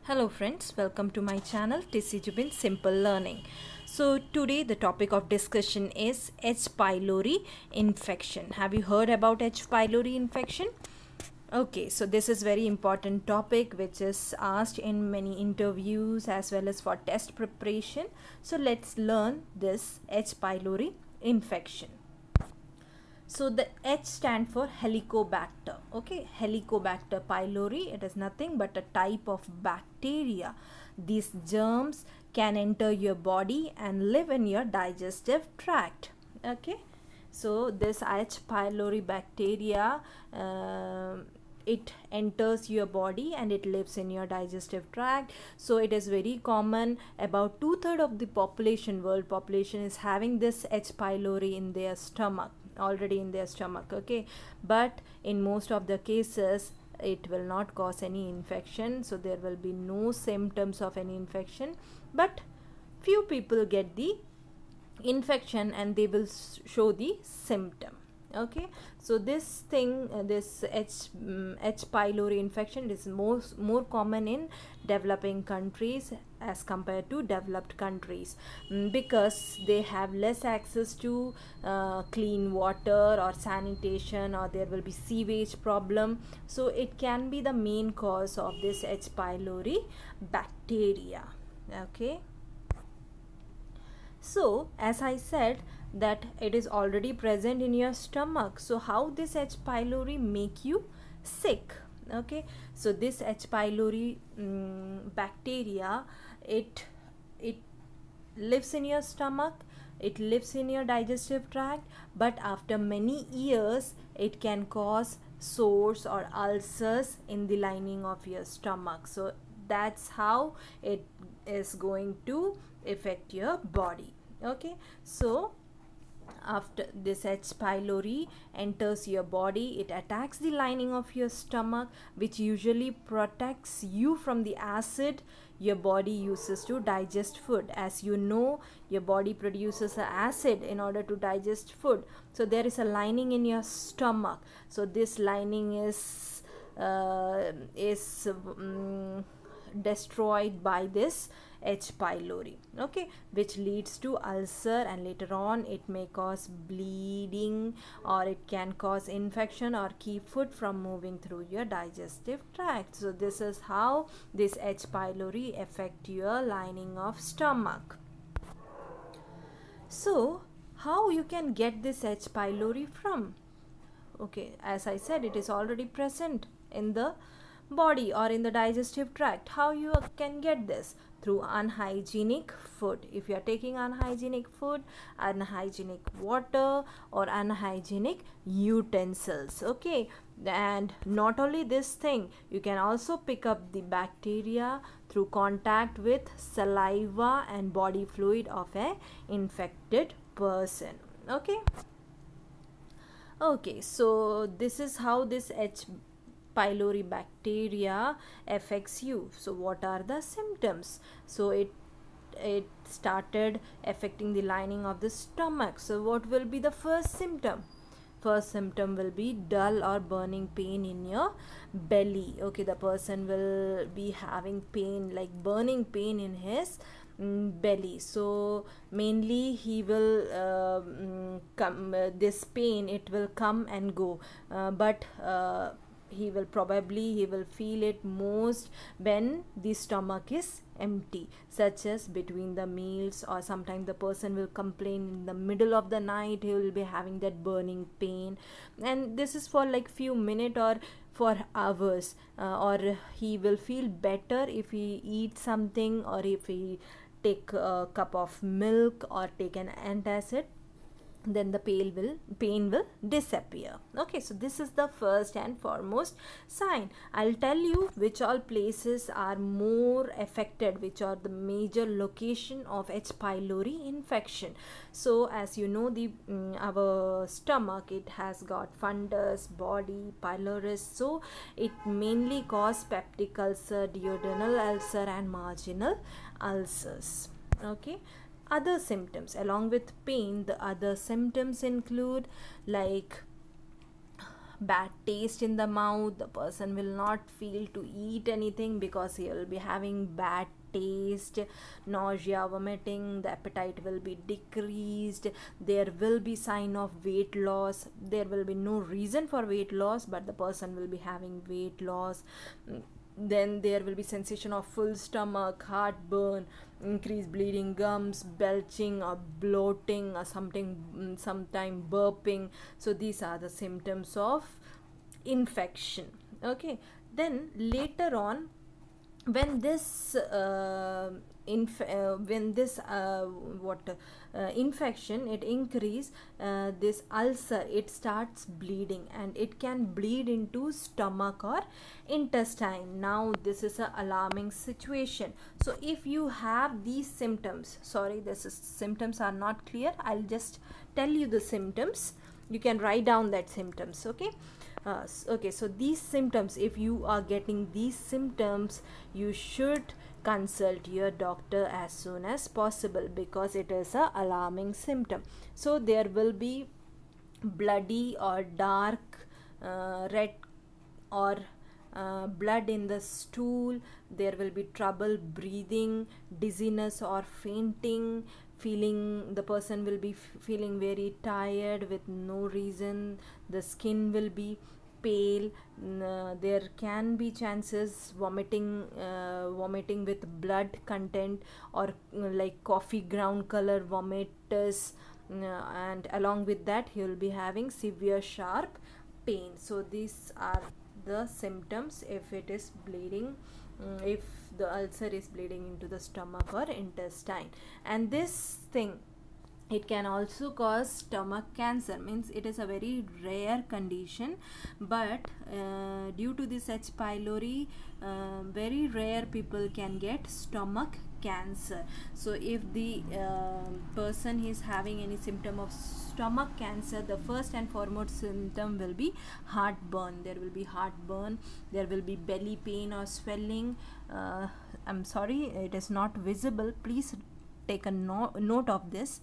Hello friends, welcome to my channel TC Jubin Simple Learning. So today the topic of discussion is H. pylori infection. Have you heard about H. pylori infection? Okay, so this is very important topic which is asked in many interviews as well as for test preparation. So let's learn this H. pylori infection. So the H stand for Helicobacter. Okay, Helicobacter pylori. It is nothing but a type of bacteria. These germs can enter your body and live in your digestive tract. Okay, so this H. pylori bacteria it enters your body and it lives in your digestive tract. So it is very common. About 2/3 of the population, world population, is having this H. pylori in their stomach, already in their stomach. Okay, but in most of the cases it will not cause any infection, so there will be no symptoms of any infection, but few people get the infection and they will show the symptom. Okay, so this thing, this H. pylori infection is more common in developing countries as compared to developed countries, because they have less access to clean water or sanitation, or there will be sewage problem. So it can be the main cause of this H. pylori bacteria. Okay, so as I said that it is already present in your stomach. So how this H. pylori make you sick? Okay, so this H. pylori bacteria, it lives in your stomach, it lives in your digestive tract, but after many years it can cause sores or ulcers in the lining of your stomach. So that's how it is going to affect your body. Okay, so after this H. pylori enters your body, it attacks the lining of your stomach, which usually protects you from the acid your body uses to digest food. As you know, your body produces an acid in order to digest food. So there is a lining in your stomach. So this lining is destroyed by this H. pylori, okay, which leads to ulcer, and later on it may cause bleeding, or it can cause infection or keep food from moving through your digestive tract. So this is how this H. pylori affect your lining of stomach. So how you can get this H. pylori from? Okay, as I said, it is already present in the body or in the digestive tract. How you can get this? Through unhygienic food. If you are taking unhygienic food, unhygienic water, or unhygienic utensils. Okay, and not only this thing, you can also pick up the bacteria through contact with saliva and body fluid of an infected person. Okay, so this is how this H. pylori bacteria affects you. So what are the symptoms? So it started affecting the lining of the stomach. So what will be the first symptom? First symptom will be dull or burning pain in your belly. Okay, the person will be having pain, like burning pain in his belly. So mainly he will this pain, it will come and go, but he will feel it most when the stomach is empty, such as between the meals, or sometimes the person will complain in the middle of the night. He will be having that burning pain, and this is for like few minutes or for hours, or he will feel better if he eats something, or if he take a cup of milk or take an antacid, then the pain will disappear. Okay, so this is the first and foremost sign. I'll tell you which all places are more affected, which are the major location of H. pylori infection. So as you know, the our stomach, it has got fundus, body, pylorus. So it mainly cause peptic ulcer, duodenal ulcer, and marginal ulcers. Okay, other symptoms along with pain, the other symptoms include like bad taste in the mouth. The person will not feel to eat anything because he will be having bad taste, nausea, vomiting. The appetite will be decreased. There will be sign of weight loss. There will be no reason for weight loss, but the person will be having weight loss. Then there will be sensation of full stomach, heartburn, increased bleeding gums, belching or bloating or sometime burping. So these are the symptoms of infection. Okay, then later on, when this infection it increase, this ulcer, it starts bleeding, and it can bleed into stomach or intestine. Now this is a alarming situation. So if you have these symptoms, sorry, symptoms are not clear, I'll just tell you the symptoms. You can write down that symptoms. Okay. Okay, so these symptoms, if you are getting these symptoms, you should consult your doctor as soon as possible, because it is a alarming symptom. So there will be bloody or dark red or blood in the stool. There will be trouble breathing, dizziness or fainting, the person will be feeling very tired with no reason. The skin will be pale. There can be chances vomiting with blood content, or like coffee ground color vomitus, and along with that he will be having severe sharp pain. So these are the symptoms if it is bleeding, if the ulcer is bleeding into the stomach or intestine. And this thing, it can also cause stomach cancer, means it is a very rare condition, but due to this H. pylori, very rare people can get stomach cancer. So if the person is having any symptom of stomach cancer, the first and foremost symptom will be heartburn. There will be heartburn, there will be belly pain or swelling. I'm sorry, it is not visible, please take a note of this.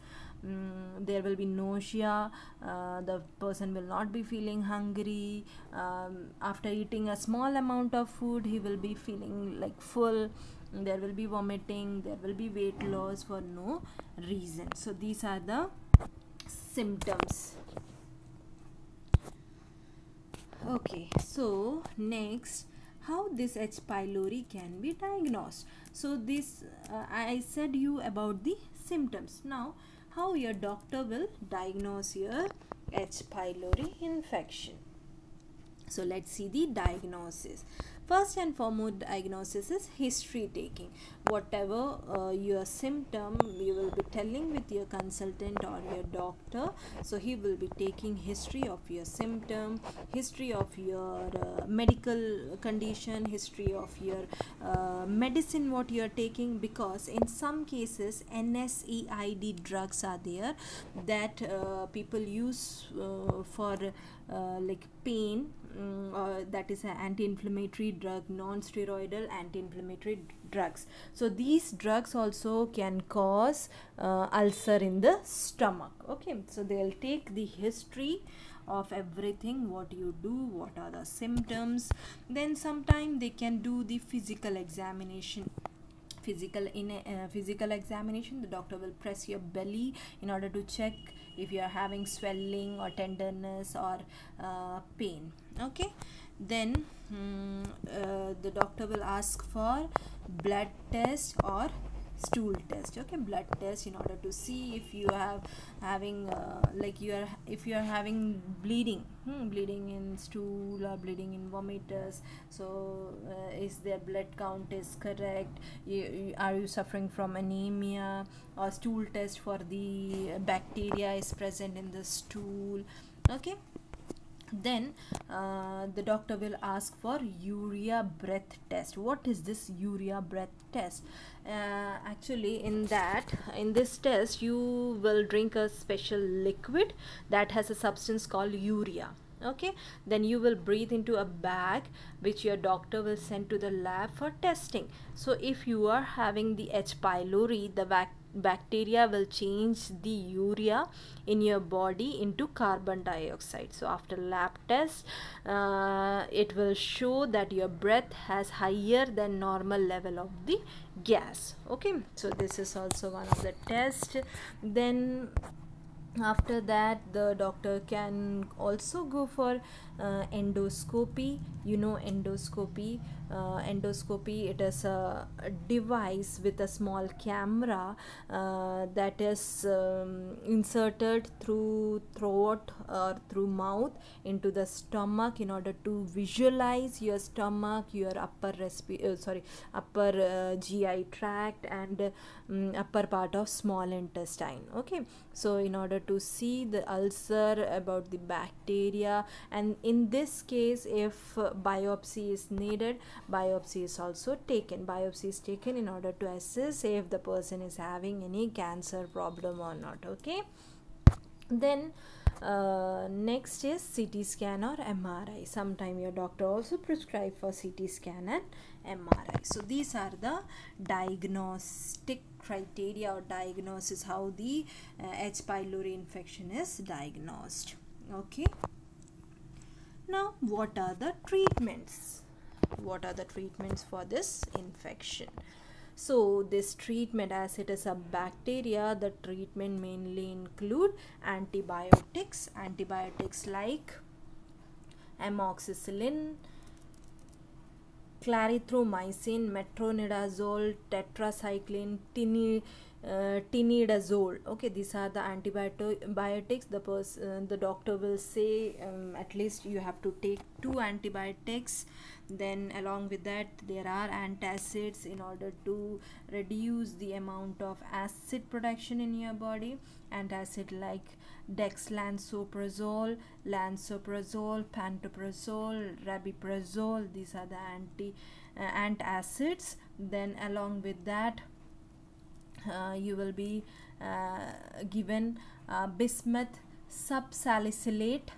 There will be nausea. The person will not be feeling hungry. After eating a small amount of food, he will be feeling like full. There will be vomiting. There will be weight loss for no reason. So these are the symptoms. Okay, so next, how this H. pylori can be diagnosed. So this I said you about the symptoms. Now how your doctor will diagnose your H. pylori infection. So let's see the diagnosis. First and foremost diagnosis is history taking. Whatever your symptom, you will be telling with your consultant or your doctor. So he will be taking history of your symptom, history of your medical condition, history of your medicine what you are taking, because in some cases NSAID drugs are there that people use for like pain, that is an anti-inflammatory drug, non-steroidal anti-inflammatory drugs. So these drugs also can cause ulcer in the stomach. Okay, so they'll take the history of everything, what you do, what are the symptoms. Then sometime they can do the physical examination. Physical examination, the doctor will press your belly in order to check if you are having swelling or tenderness or pain. Okay, then the doctor will ask for blood test or stool test. Okay, blood test in order to see if you are having if you are having bleeding in stool or bleeding in vomitus. So is their blood count is correct, are you suffering from anemia, or stool test for the bacteria is present in the stool. Okay, then the doctor will ask for urea breath test. What is this urea breath test? Actually in this test you will drink a special liquid that has a substance called urea. Okay, then you will breathe into a bag which your doctor will send to the lab for testing. So if you are having the H. pylori, bacteria will change the urea in your body into carbon dioxide. So after lab test, it will show that your breath has higher than normal level of the gas. Okay, so this is also one of the tests. Then after that, the doctor can also go for endoscopy. You know endoscopy. Endoscopy, it is a device with a small camera that is inserted through throat or through mouth into the stomach in order to visualize your stomach, your upper GI tract, and upper part of small intestine. Okay, so in order to see the ulcer, about the bacteria, and in this case, if biopsy is needed, biopsy is also taken. Biopsy is taken in order to assess if the person is having any cancer problem or not. Okay, then next is CT scan or MRI. Sometime your doctor also prescribe for CT scan and MRI. So these are the diagnostic criteria or diagnosis, how the H. pylori infection is diagnosed. Okay, now what are the treatments? What are the treatments for this infection? So this treatment, as it is a bacteria, the treatment mainly include antibiotics like amoxicillin, clarithromycin, metronidazole, tetracycline, tinidazole. Okay, these are the antibiotics. The doctor will say at least you have to take 2 antibiotics. Then along with that, there are antacids in order to reduce the amount of acid production in your body. Antacid like dexlansoprazole, lansoprazole, pantoprazole, rabeprazole. These are the antacids. Then along with that, you will be given bismuth subsalicylate.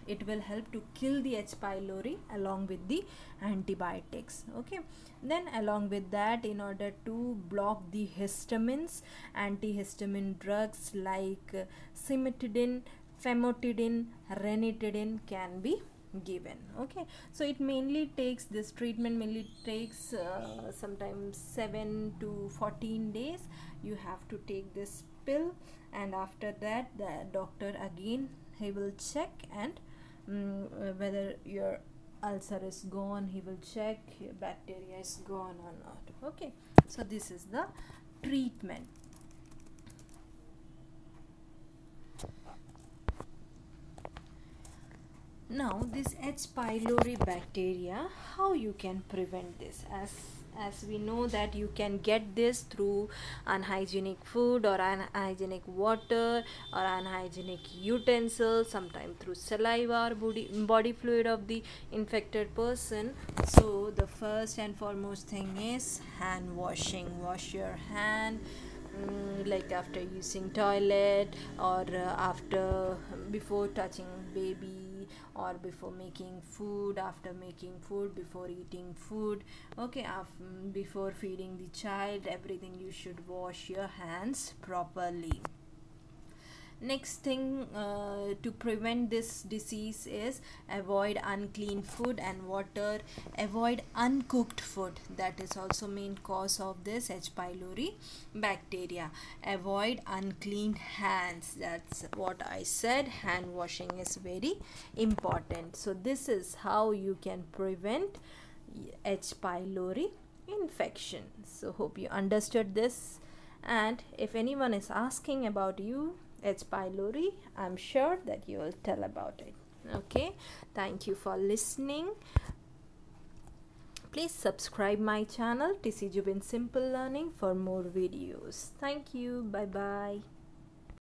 It will help to kill the H. pylori along with the antibiotics. Okay, then along with that, in order to block the histamines, antihistamine drugs like cimetidine, famotidine, ranitidine can be given. Okay, so it mainly takes, this treatment mainly takes sometimes 7 to 14 days. You have to take this pill, and after that the doctor again, he will check and whether your ulcer is gone. He will check your bacteria is gone or not. Okay, so this is the treatment. Now this H. pylori bacteria, how you can prevent this? As we know that you can get this through unhygienic food or unhygienic water or unhygienic utensils, sometimes through saliva or body fluid of the infected person. So the first and foremost thing is hand washing. Wash your hand like after using toilet, or before touching baby, or before making food, after making food, before eating food. Okay, before feeding the child, everything you should wash your hands properly. Next thing to prevent this disease is avoid unclean food and water, avoid uncooked food. That is also main cause of this H. pylori bacteria. Avoid unclean hands. That's what I said. Hand washing is very important. So this is how you can prevent H. pylori infection. So hope you understood this, and if anyone is asking about H. pylori, I'm sure that you will tell about it. Okay, thank you for listening. Please subscribe my channel TC Jubin Simple Learning for more videos. Thank you. Bye bye.